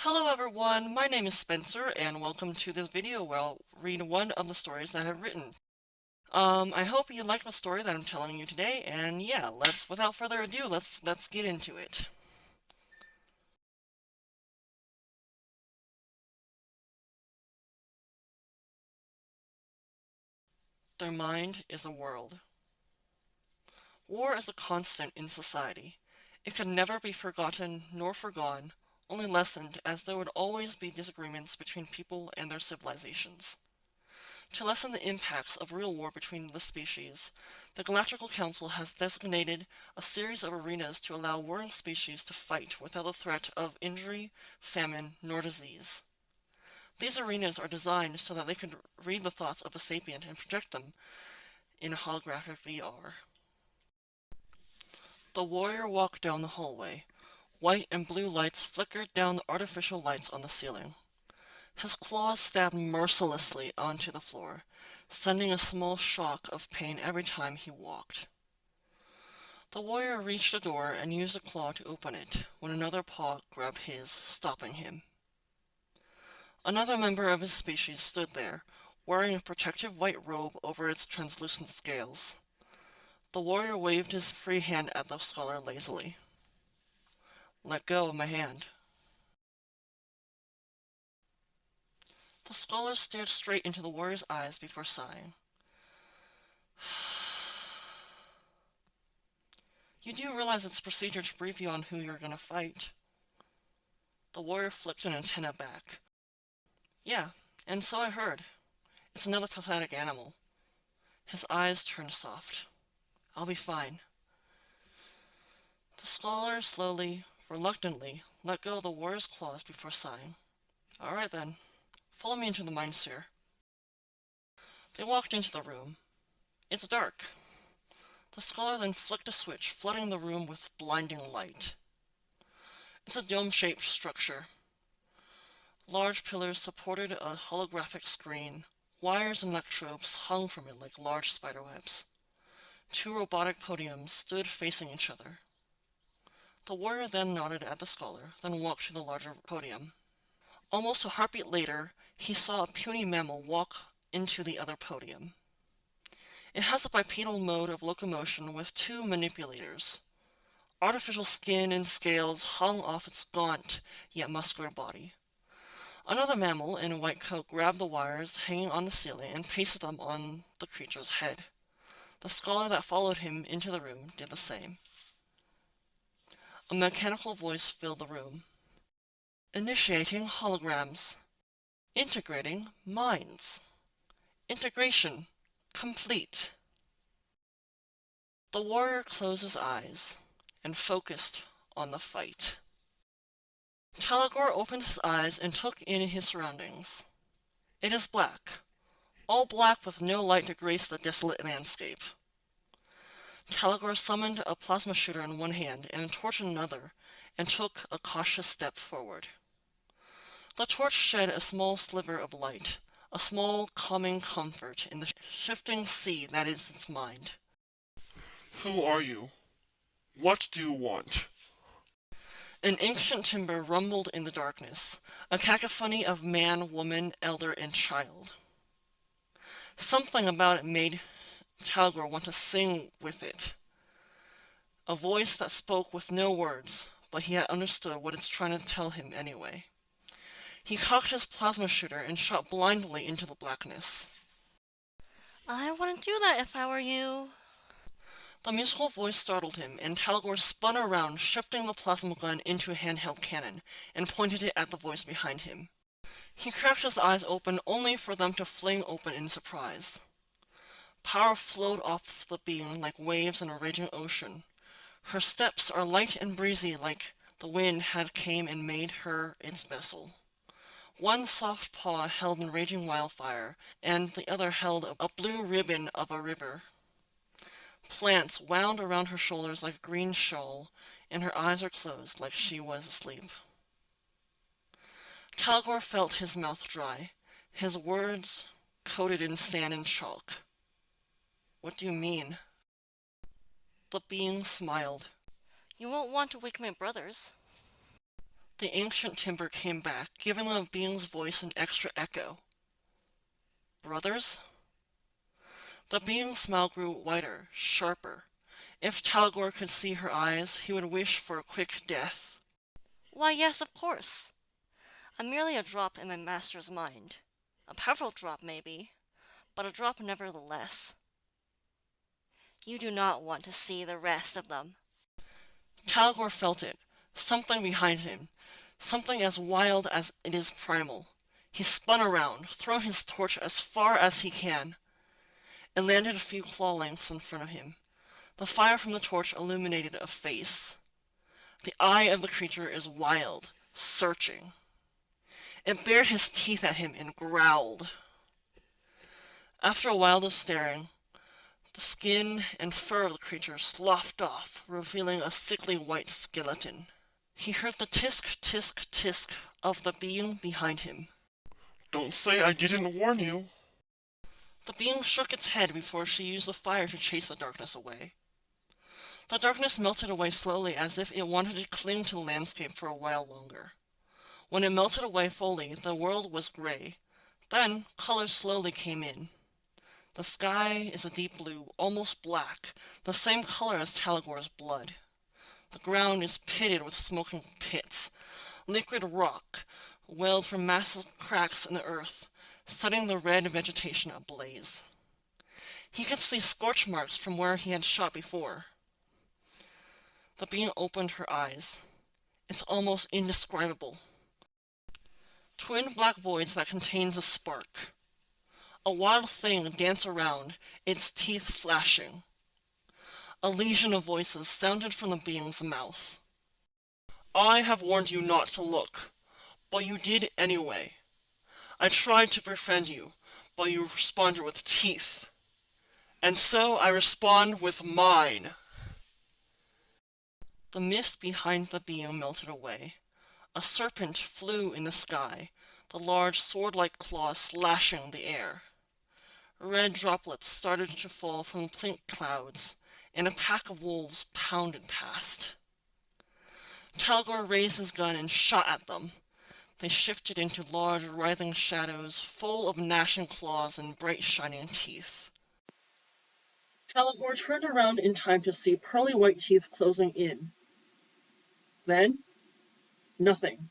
Hello everyone, my name is Spencer and welcome to this video where I'll read one of the stories that I've written. I hope you like the story that I'm telling you today, and yeah, without further ado, let's get into it. Their mind is a world. War is a constant in society. It can never be forgotten nor forgone, only lessened as there would always be disagreements between people and their civilizations. To lessen the impacts of real war between the species, the Galactical Council has designated a series of arenas to allow warring species to fight without the threat of injury, famine, nor disease. These arenas are designed so that they can read the thoughts of a sapient and project them in holographic VR. The warrior walked down the hallway. White and blue lights flickered down the artificial lights on the ceiling. His claws stabbed mercilessly onto the floor, sending a small shock of pain every time he walked. The warrior reached a door and used a claw to open it, when another paw grabbed his, stopping him. Another member of his species stood there, wearing a protective white robe over its translucent scales. The warrior waved his free hand at the scholar lazily. "Let go of my hand." The scholar stared straight into the warrior's eyes before sighing. "You do realize it's procedure to brief you on who you're gonna fight." The warrior flicked an antenna back. "Yeah, and so I heard. It's another pathetic animal." His eyes turned soft. "I'll be fine." The scholar slowly, reluctantly, let go of the warrior's claws before sighing. "All right then. Follow me into the mind sphere." They walked into the room. It's dark. The scholar then flicked a switch, flooding the room with blinding light. It's a dome-shaped structure. Large pillars supported a holographic screen. Wires and electrodes hung from it like large spiderwebs. Two robotic podiums stood facing each other. The warrior then nodded at the scholar, then walked to the larger podium. Almost a heartbeat later, he saw a puny mammal walk into the other podium. It has a bipedal mode of locomotion with two manipulators. Artificial skin and scales hung off its gaunt yet muscular body. Another mammal in a white coat grabbed the wires hanging on the ceiling and pasted them on the creature's head. The scholar that followed him into the room did the same. A mechanical voice filled the room. "Initiating holograms. Integrating minds. Integration complete." The warrior closed his eyes and focused on the fight. Talagor opened his eyes and took in his surroundings. It is black, all black with no light to grace the desolate landscape. Talagor summoned a plasma shooter in one hand and a torch in another, and took a cautious step forward. The torch shed a small sliver of light, a small calming comfort in the shifting sea that is its mind. Who are you? What do you want? An ancient timber rumbled in the darkness, a cacophony of man, woman, elder, and child. Something about it made Talgor want to sing with it. A voice that spoke with no words, but he had understood what it's trying to tell him anyway. He cocked his plasma shooter and shot blindly into the blackness. I wouldn't do that if I were you. The musical voice startled him, and Talgor spun around, shifting the plasma gun into a handheld cannon, and pointed it at the voice behind him. He cracked his eyes open only for them to fling open in surprise. Power flowed off the being like waves in a raging ocean. Her steps are light and breezy like the wind had came and made her its vessel. One soft paw held in raging wildfire, and the other held a blue ribbon of a river. Plants wound around her shoulders like a green shawl, and her eyes are closed like she was asleep. Talgor felt his mouth dry, his words coated in sand and chalk. "What do you mean?" The being smiled. You won't want to wake my brothers. The ancient timber came back, giving the being's voice an extra echo. Brothers? The being's smile grew wider, sharper. If Talgor could see her eyes, he would wish for a quick death. Why, yes, of course. I'm merely a drop in my master's mind. A powerful drop, maybe, but a drop nevertheless. You do not want to see the rest of them. Talgor felt it, something behind him, something as wild as it is primal. He spun around, throwing his torch as far as he can, and landed a few claw lengths in front of him. The fire from the torch illuminated a face. The eye of the creature is wild, searching. It bared his teeth at him and growled. After a while of staring, the skin and fur of the creature sloughed off, revealing a sickly white skeleton. He heard the tisk, tisk, tisk of the being behind him. Don't say I didn't warn you. The being shook its head before she used the fire to chase the darkness away. The darkness melted away slowly as if it wanted to cling to the landscape for a while longer. When it melted away fully, the world was gray. Then, color slowly came in. The sky is a deep blue, almost black, the same color as Talagor's blood. The ground is pitted with smoking pits. Liquid rock welled from massive cracks in the earth, setting the red vegetation ablaze. He could see scorch marks from where he had shot before. The being opened her eyes. It's almost indescribable. Twin black voids that contains a spark. A wild thing danced around, its teeth flashing. A legion of voices sounded from the being's mouth. I have warned you not to look, but you did anyway. I tried to befriend you, but you responded with teeth. And so I respond with mine. The mist behind the being melted away. A serpent flew in the sky, the large sword-like claws slashing the air. Red droplets started to fall from the pink clouds, and a pack of wolves pounded past. Talgor raised his gun and shot at them. They shifted into large, writhing shadows, full of gnashing claws and bright, shining teeth. Talgor turned around in time to see pearly white teeth closing in. Then, nothing.